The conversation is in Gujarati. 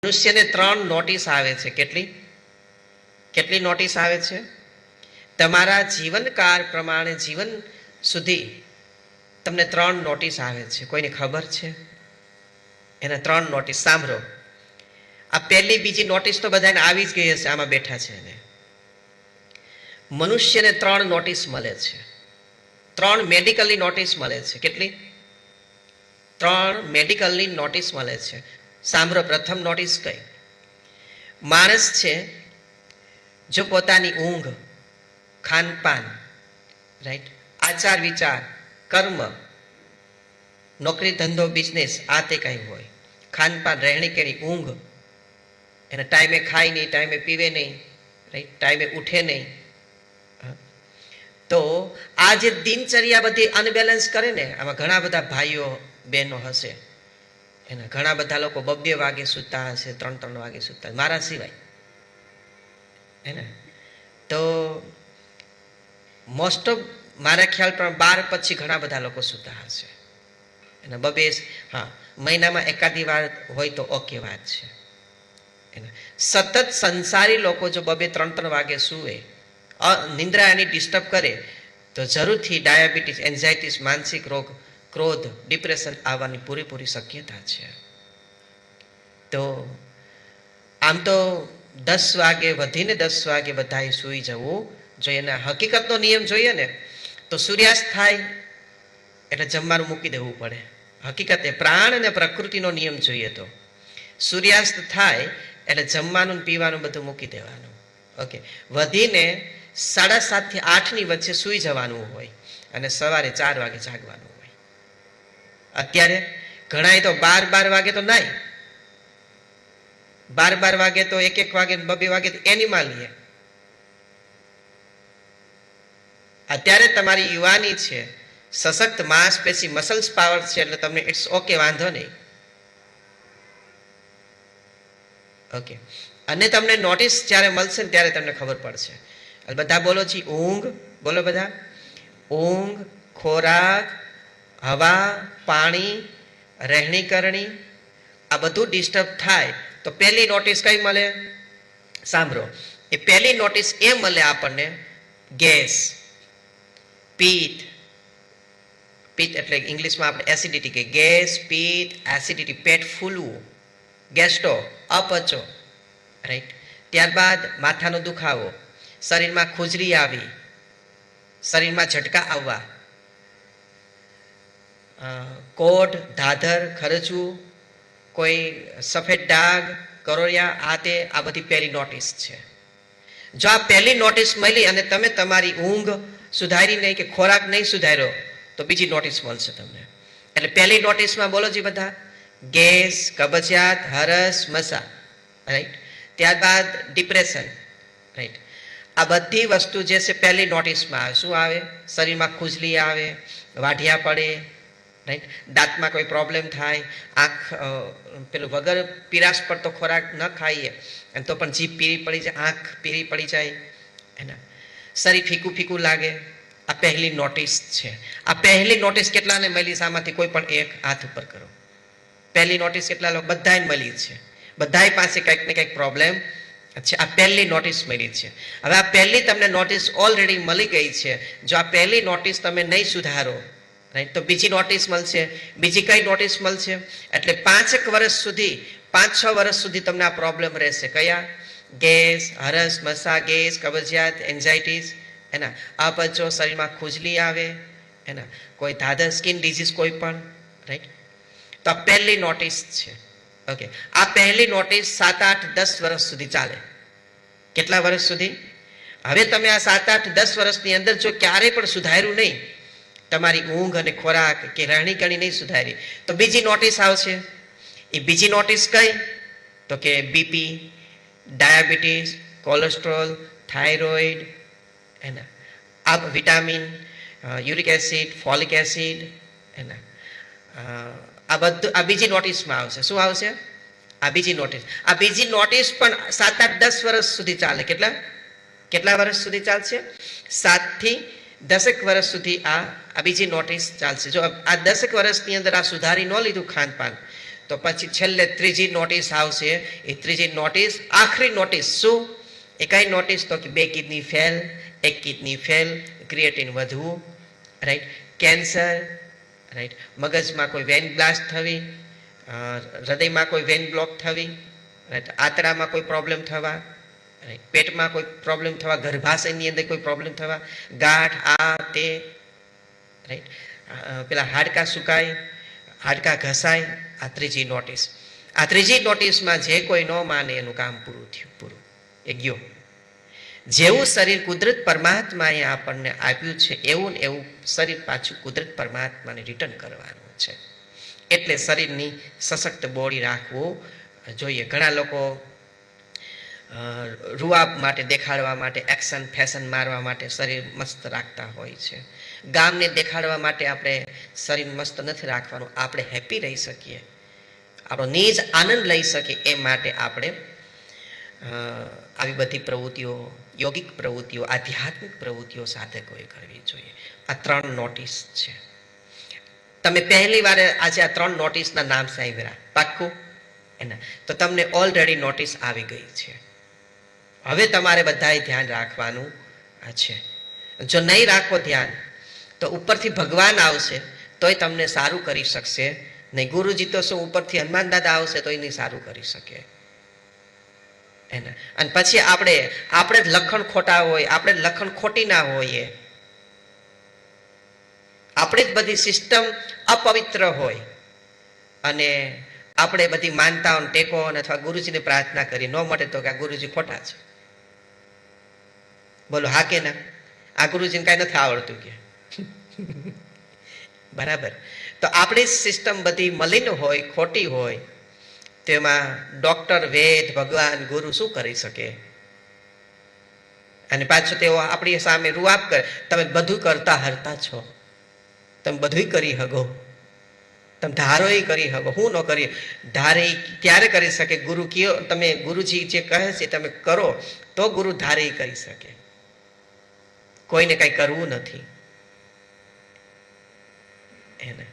મનુષ્યને 3 નોટિસ આવે છે. કેટલી નોટિસ આવે છે? તમારા જીવનકાળ પ્રમાણે જીવન સુધી તમને 3 નોટિસ આવે છે. કોઈને ખબર છે? એના 3 નોટિસ સાંભળો. આ પહેલી બીજી નોટિસ તો બધાને આવી જ ગઈ હશે, આમાં બેઠા છે એને. મનુષ્યને 3 નોટિસ મળે છે. 3 મેડિકલની નોટિસ મળે છે. કેટલી? 3 મેડિકલની નોટિસ મળે છે. સાંભળો. પ્રથમ નોટિસ કઈ? માણસ છે જો પોતાની ઊંઘ, ખાનપાન, રાઈટ, આચાર વિચાર, કર્મ, નોકરી ધંધો બિઝનેસ, આ તે કંઈ હોય, ખાનપાન, રહેણી કેણી, ઊંઘ, એને ટાઈમે ખાય નહીં, ટાઈમે પીવે નહીં, રાઈટ, ટાઈમે ઉઠે નહીં, તો આ જે દિનચર્યા બધી અનબેલેન્સ કરે ને, આમાં ઘણા બધા ભાઈઓ બહેનો હશે, એના ઘણા બધા લોકો 2 વાગે સૂતા હશે, 3 વાગે સૂતા, મારા સિવાય. હે ને? તો મોસ્ટ ઓફ મારા ખ્યાલ પર 12 પછી ઘણા બધા લોકો સૂતા હશે. એના 2, હા, મહિનામાં એકાદી વાર હોય તો ઓકે વાત છે. એને સતત સંસારી લોકો જો 2-3 વાગે સૂવે, નિંદ્રા એની ડિસ્ટર્બ કરે, તો જરૂરથી ડાયાબિટીસ, એન્ઝાઇટીસ, માનસિક રોગ, ક્રોધ, ડિપ્રેશન આવવાની પૂરેપૂરી શક્યતા છે. તો આમ તો 10 વાગે, વધીને 10 વાગે બધાએ સૂઈ જવું જોઈએ. એના હકીકતનો નિયમ જોઈએ ને, તો સૂર્યાસ્ત થાય એટલે જમવાનું મૂકી દેવું પડે. હકીકતે પ્રાણ અને પ્રકૃતિનો નિયમ જોઈએ તો સૂર્યાસ્ત થાય એટલે જમવાનું પીવાનું બધું મૂકી દેવાનું. ઓકે, વધીને 7:30 થી 8 ની વચ્ચે સૂઈ જવાનું હોય અને સવારે 4 વાગે જાગવાનું હોય. અત્યારે ઘણા તો 12 વાગે તો નાય, 12 વાગે તો 1 વાગે 2 વાગે તો એનિમલ લે. અત્યારે તમારી યુવાની છે, સશક્ત માંસપેશી, મસલ્સ પાવર છે, એટલે તમને ઇટ્સ ઓકે, વાંધો નહીં. ઓકે, અને તમને નોટિસ જ્યારે મળશે ને ત્યારે તમને ખબર પડશે. બધા બોલો છી ઊંઘ, બોલો બધા. ઊંઘ, ખોરાક, હવા, પાણી, રહેણી કરણી, આ બધું ડિસ્ટર્બ થાય તો પહેલી નોટિસ કઈ મળે? સાંભળો. એ પહેલી નોટિસ એ મળે આપણને, ગેસ, પિત્ત. પિત્ત એટલે ઇંગ્લિશમાં આપણે એસિડિટી કે ગેસ, પિત્ત, એસિડિટી, પેટ ફૂલવું, ગેસ્ટ્રો, અપચો, રાઈટ. ત્યારબાદ માથાનો દુખાવો, શરીરમાં ખુજલી આવી, શરીરમાં ઝટકા આવવા, કોઢ, ધાધર, ખરચવું, કોઈ સફેદ ડાઘ, કરોળિયા, આ બધી પહેલી નોટિસ છે. જો આ પહેલી નોટિસ મળી અને તમે તમારી ઊંઘ સુધારી નહીં કે ખોરાક નહીં સુધાર્યો તો બીજી નોટિસ મળશે તમને. એટલે પહેલી નોટિસમાં બોલો જી બધા, ગેસ, કબજિયાત, હરસ, મસા, રાઈટ. ત્યારબાદ ડિપ્રેશન, રાઈટ. આ બધી વસ્તુ જે છે પહેલી નોટિસમાં આવે. શું આવે? શરીરમાં ખુજલી આવે, વાઢિયા પડે, રાઈટ. દાંતમાં કોઈ પ્રોબ્લેમ થાય, આંખ પેલું વગર પીરાશ પડતો ખોરાક ન ખાઈએ અને તો પણ જીભ પીળી પડી જાય, આંખ પીળી પડી જાય, એના શરીર ફીકું ફીકું લાગે. આ પહેલી નોટિસ છે. આ પહેલી નોટિસ કેટલાને મળી? આમાંથી કોઈ પણ એક હાથ ઉપર કરો. પહેલી નોટિસ કેટલા લોકો? બધાને મળી છે. બધાય પાસે કંઈક ને કંઈક પ્રોબ્લેમ છે. આ પહેલી નોટિસ મળી છે. હવે આ પહેલી તમને નોટિસ ઓલરેડી મળી ગઈ છે. જો આ પહેલી નોટિસ તમે નહીં સુધારો, રાઈટ, તો બીજી નોટિસ મળશે. બીજી કઈ નોટિસ મળશે? એટલે 5 વર્ષ સુધી, 5-6 વર્ષ સુધી તમને આ પ્રોબ્લેમ રહેશે. કયા? ગેસ, હરસ, મસા, ગેસ, કબજિયાત, એન્ઝાઇટીસ, એના અપચો, શરીરમાં ખુજલી આવે, એના કોઈ ધાધર, સ્કિન ડિઝીઝ કોઈ પણ, રાઈટ. તો આ પહેલી નોટિસ છે. ઓકે, આ પહેલી નોટિસ 7, 8, 10 વર્ષ સુધી ચાલે. કેટલા વર્ષ સુધી? હવે તમે આ 7, 8, 10 વર્ષની અંદર જો ક્યારેય પણ સુધાર્યું નહીં, તમારી ઊંઘ અને ખોરાક કે રહેણી કરણી નહીં સુધારી, તો બીજી નોટિસ આવશે. એ બીજી નોટિસ કઈ? તો કે બીપી, ડાયાબિટીસ, કોલેસ્ટ્રોલ, થાઇરોઇડ, એના આ vitamin, uric acid, folic acid, એના આ બધું આ બીજી નોટિસમાં આવશે. શું આવશે? આ બીજી નોટિસ. આ બીજી નોટિસ પણ 7, 8, 10 વર્ષ સુધી ચાલે. કેટલા વર્ષ સુધી ચાલશે? 7 થી 10 વર્ષ સુધી આ બીજી નોટિસ ચાલશે. જો આ 10 વર્ષની અંદર આ સુધારી ન લીધું ખાનપાન, તો પછી છેલ્લે ત્રીજી નોટિસ આવશે. એ ત્રીજી નોટિસ આખરી નોટિસ શું? એ કઈ નોટિસ? તો કે 2 kidney fail, 1 kidney fail, creatine વધવું, રાઈટ, કેન્સર, રાઈટ, મગજમાં કોઈ વેન બ્લાસ્ટ થવી, હૃદયમાં કોઈ વેન બ્લોક થવી, રાઈટ, આંતરડામાં કોઈ પ્રોબ્લેમ થવા, રાઈટ, પેટમાં કોઈ પ્રોબ્લેમ થવા, ગર્ભાશયની અંદર કોઈ પ્રોબ્લેમ થવા, ગાંઠ, આ તે, રાઈટ, પેલા હાડકા સુકાય, હાડકા ઘસાય. આ ત્રીજી નોટિસ. આ ત્રીજી નોટિસમાં જે કોઈ ન માને એનું કામ પૂરું થયું, પૂરું, એ ગયો. જેવું શરીર કુદરત પરમાત્માએ આપણને આપ્યું છે એવું ને એવું શરીર પાછું કુદરત પરમાત્માને રિટર્ન કરવાનું છે. એટલે શરીરની સશક્ત બોડી રાખવું જોઈએ. ઘણા લોકો રૂઆબ માટે, દેખાડવા માટે, એક્શન ફેશન મારવા માટે શરીર મસ્ત રાખતા હોય છે. ગામને દેખાડવા માટે આપણે શરીર મસ્ત નથી રાખવાનું. આપણે હેપી રહી શકીએ, આપણો નિજ આનંદ લઈ શકીએ એ માટે આપણે આવી બધી પ્રવૃત્તિઓ, યોગિક પ્રવૃત્તિઓ, આધ્યાત્મિક પ્રવૃત્તિઓ સાધકોએ કરવી જોઈએ. આ 3 નોટિસ છે. તમે પહેલી વાર આજે આ 3 નોટિસના નામ સાંભળ્યા, પાક્કું એના, તો તમને ઓલરેડી નોટિસ આવી ગઈ છે. હવે તમારે બધાએ ધ્યાન રાખવાનું છે. જો નહીં રાખો ધ્યાન તો ઉપરથી ભગવાન આવશે તોય તમને સારું કરી શકશે નહીં. ગુરુજી તો શું, ઉપરથી હનુમાન દાદા આવશે તો એ નહીં સારું કરી શકે એના. અને પછી આપણે જ લખણ ખોટા હોય, આપણે જ લખણ ખોટી ના હોઈએ, આપણે જ બધી સિસ્ટમ અપવિત્ર હોય અને આપણે બધી માનતાઓને ટેકો અથવા ગુરુજીને પ્રાર્થના કરી ન મળે તો કે આ ગુરુજી ખોટા છે. બોલો હા કે ના? આ ગુરુજીને કાંઈ નથી આવડતું કે બરાબર. તો આપણી સિસ્ટમ બધી મલિન હોય, ખોટી હોય, તેમાં ડોક્ટર, વેદ, ભગવાન, ગુરુ શું કરી શકે? અને પાછું તેઓ આપણી સામે રૂઆબ કરે, તમે બધું કરતા હરતા છો, તમે બધું કરી હગો, તમે ધારો કરી હગો. હું ન કરી ધારે ક્યારે કરી શકે? ગુરુ કયો, તમે ગુરુજી જે કહે છે તમે કરો તો ગુરુ ધારે કરી શકે. કોઈને કઈ કરવું નથી એને.